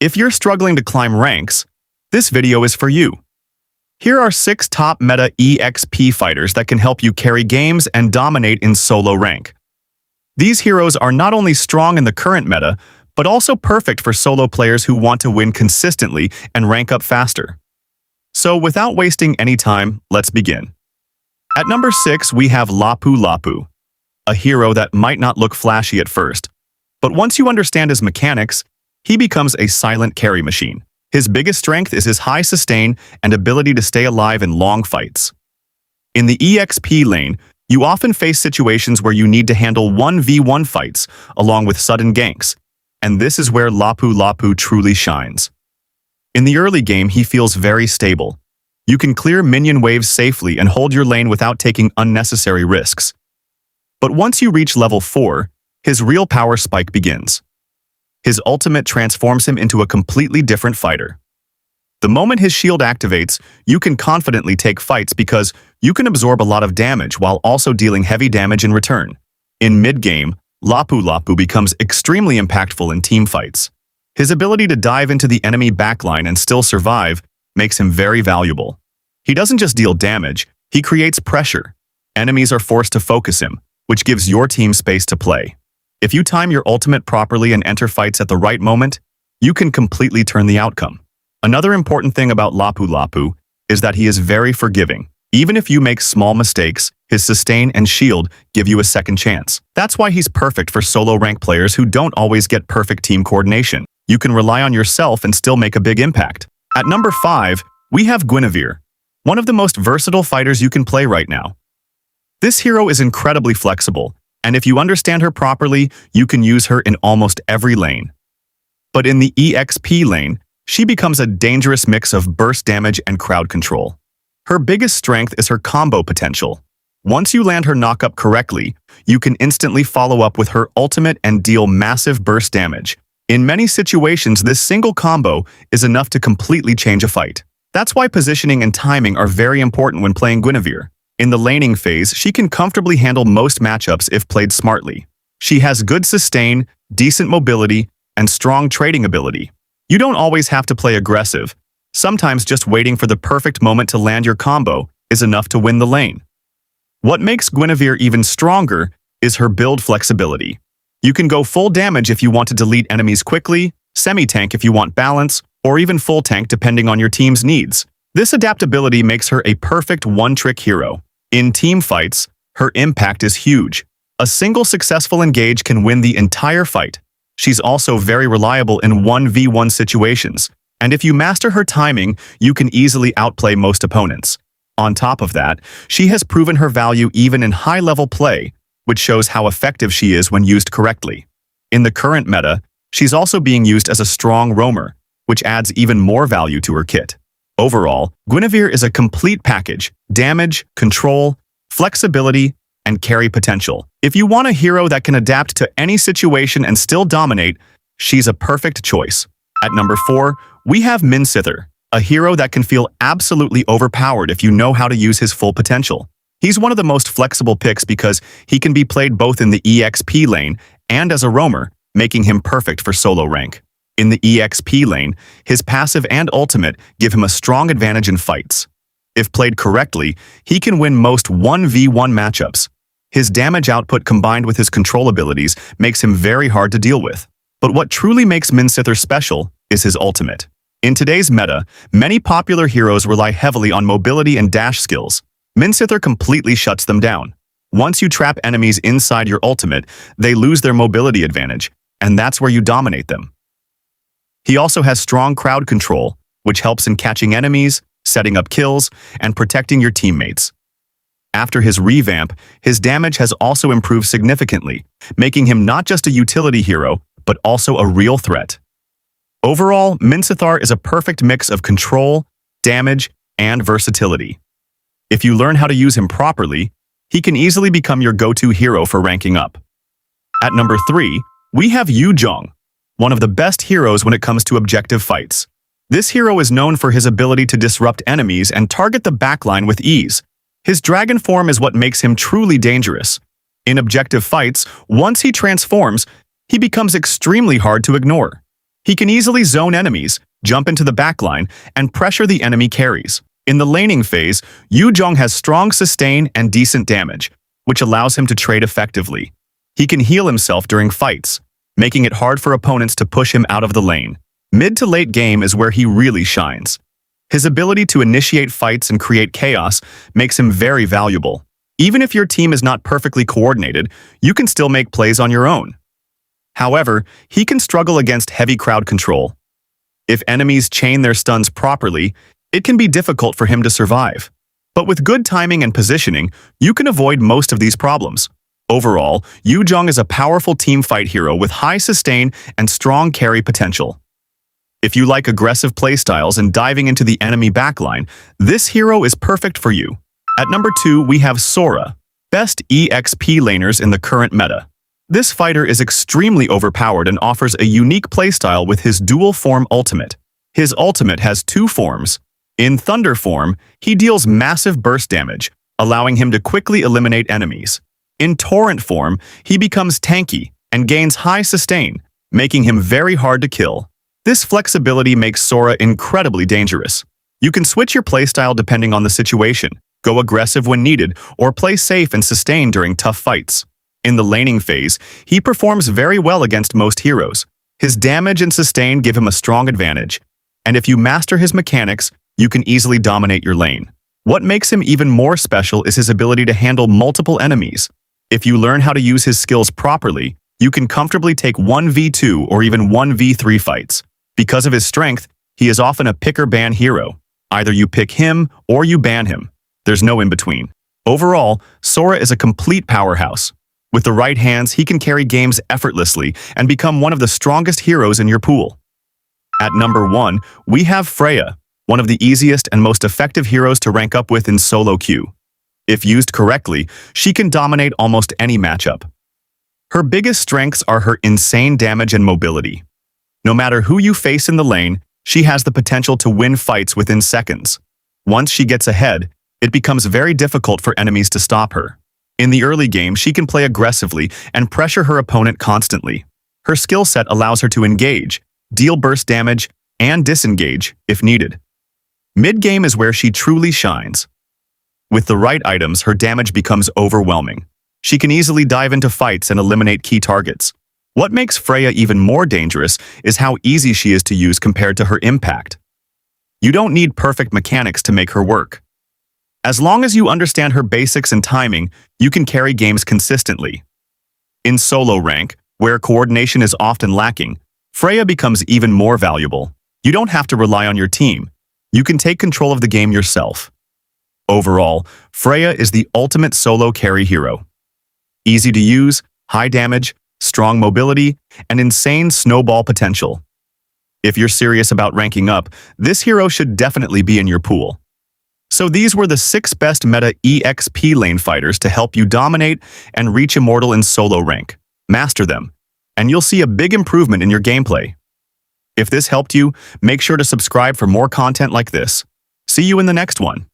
If you're struggling to climb ranks, this video is for you. Here are 6 top META EXP fighters that can help you carry games and dominate in solo rank. These heroes are not only strong in the current meta, but also perfect for solo players who want to win consistently and rank up faster. So without wasting any time, let's begin. At number 6, we have Lapu Lapu, a hero that might not look flashy at first, but once you understand his mechanics, he becomes a silent carry machine. His biggest strength is his high sustain and ability to stay alive in long fights. In the EXP lane, you often face situations where you need to handle 1v1 fights along with sudden ganks, and this is where Lapu Lapu truly shines. In the early game, he feels very stable. You can clear minion waves safely and hold your lane without taking unnecessary risks. But once you reach level 4, his real power spike begins. His ultimate transforms him into a completely different fighter. The moment his shield activates, you can confidently take fights because you can absorb a lot of damage while also dealing heavy damage in return. In mid-game, Lapu Lapu becomes extremely impactful in team fights. His ability to dive into the enemy backline and still survive makes him very valuable. He doesn't just deal damage, he creates pressure. Enemies are forced to focus him, which gives your team space to play. If you time your ultimate properly and enter fights at the right moment, you can completely turn the outcome. Another important thing about Lapu Lapu is that he is very forgiving. Even if you make small mistakes, his sustain and shield give you a second chance. That's why he's perfect for solo rank players who don't always get perfect team coordination. You can rely on yourself and still make a big impact. At number 5, we have Guinevere, one of the most versatile fighters you can play right now. This hero is incredibly flexible, and if you understand her properly, you can use her in almost every lane. But in the EXP lane, she becomes a dangerous mix of burst damage and crowd control. Her biggest strength is her combo potential. Once you land her knockup correctly, you can instantly follow up with her ultimate and deal massive burst damage. In many situations, this single combo is enough to completely change a fight. That's why positioning and timing are very important when playing Guinevere. In the laning phase, she can comfortably handle most matchups if played smartly. She has good sustain, decent mobility, and strong trading ability. You don't always have to play aggressive. Sometimes just waiting for the perfect moment to land your combo is enough to win the lane. What makes Guinevere even stronger is her build flexibility. You can go full damage if you want to delete enemies quickly, semi-tank if you want balance, or even full tank depending on your team's needs. This adaptability makes her a perfect one-trick hero. In team fights, her impact is huge. A single successful engage can win the entire fight. She's also very reliable in 1v1 situations, and if you master her timing, you can easily outplay most opponents. On top of that, she has proven her value even in high-level play, which shows how effective she is when used correctly. In the current meta, she's also being used as a strong roamer, which adds even more value to her kit. Overall, Guinevere is a complete package: damage, control, flexibility, and carry potential. If you want a hero that can adapt to any situation and still dominate, she's a perfect choice. At number 4, we have Mythic, a hero that can feel absolutely overpowered if you know how to use his full potential. He's one of the most flexible picks because he can be played both in the EXP lane and as a roamer, making him perfect for solo rank. In the EXP lane, his passive and ultimate give him a strong advantage in fights. If played correctly, he can win most 1v1 matchups. His damage output combined with his control abilities makes him very hard to deal with. But what truly makes Mythic special is his ultimate. In today's meta, many popular heroes rely heavily on mobility and dash skills. Mythic completely shuts them down. Once you trap enemies inside your ultimate, they lose their mobility advantage, and that's where you dominate them. He also has strong crowd control, which helps in catching enemies, setting up kills, and protecting your teammates. After his revamp, his damage has also improved significantly, making him not just a utility hero, but also a real threat. Overall, Mythic is a perfect mix of control, damage, and versatility. If you learn how to use him properly, he can easily become your go-to hero for ranking up. At number 3, we have Yu Zhong, one of the best heroes when it comes to objective fights. This hero is known for his ability to disrupt enemies and target the backline with ease. His dragon form is what makes him truly dangerous. In objective fights, once he transforms, he becomes extremely hard to ignore. He can easily zone enemies, jump into the backline, and pressure the enemy carries. In the laning phase, Yu Zhong has strong sustain and decent damage, which allows him to trade effectively. He can heal himself during fights, making it hard for opponents to push him out of the lane. Mid to late game is where he really shines. His ability to initiate fights and create chaos makes him very valuable. Even if your team is not perfectly coordinated, you can still make plays on your own. However, he can struggle against heavy crowd control. If enemies chain their stuns properly, it can be difficult for him to survive. But with good timing and positioning, you can avoid most of these problems. Overall, Yu Zhong is a powerful teamfight hero with high sustain and strong carry potential. If you like aggressive playstyles and diving into the enemy backline, this hero is perfect for you. At number 2, we have Sora, best EXP laners in the current meta. This fighter is extremely overpowered and offers a unique playstyle with his dual form ultimate. His ultimate has 2 forms. In Thunder form, he deals massive burst damage, allowing him to quickly eliminate enemies. In Torrent form, he becomes tanky and gains high sustain, making him very hard to kill. This flexibility makes Sora incredibly dangerous. You can switch your playstyle depending on the situation, go aggressive when needed, or play safe and sustain during tough fights. In the laning phase, he performs very well against most heroes. His damage and sustain give him a strong advantage, and if you master his mechanics, you can easily dominate your lane. What makes him even more special is his ability to handle multiple enemies. If you learn how to use his skills properly, you can comfortably take 1v2 or even 1v3 fights. Because of his strength, he is often a pick-or-ban hero. Either you pick him or you ban him. There's no in-between. Overall, Sora is a complete powerhouse. With the right hands, he can carry games effortlessly and become one of the strongest heroes in your pool. At number 1, we have Freya, one of the easiest and most effective heroes to rank up with in solo queue. If used correctly, she can dominate almost any matchup. Her biggest strengths are her insane damage and mobility. No matter who you face in the lane, she has the potential to win fights within seconds. Once she gets ahead, it becomes very difficult for enemies to stop her. In the early game, she can play aggressively and pressure her opponent constantly. Her skill set allows her to engage, deal burst damage, and disengage if needed. Mid-game is where she truly shines. With the right items, her damage becomes overwhelming. She can easily dive into fights and eliminate key targets. What makes Freya even more dangerous is how easy she is to use compared to her impact. You don't need perfect mechanics to make her work. As long as you understand her basics and timing, you can carry games consistently. In solo rank, where coordination is often lacking, Freya becomes even more valuable. You don't have to rely on your team. You can take control of the game yourself. Overall, Freya is the ultimate solo carry hero. Easy to use, high damage, strong mobility, and insane snowball potential. If you're serious about ranking up, this hero should definitely be in your pool. So these were the 6 best meta EXP lane fighters to help you dominate and reach immortal in solo rank. Master them, and you'll see a big improvement in your gameplay. If this helped you, make sure to subscribe for more content like this. See you in the next one.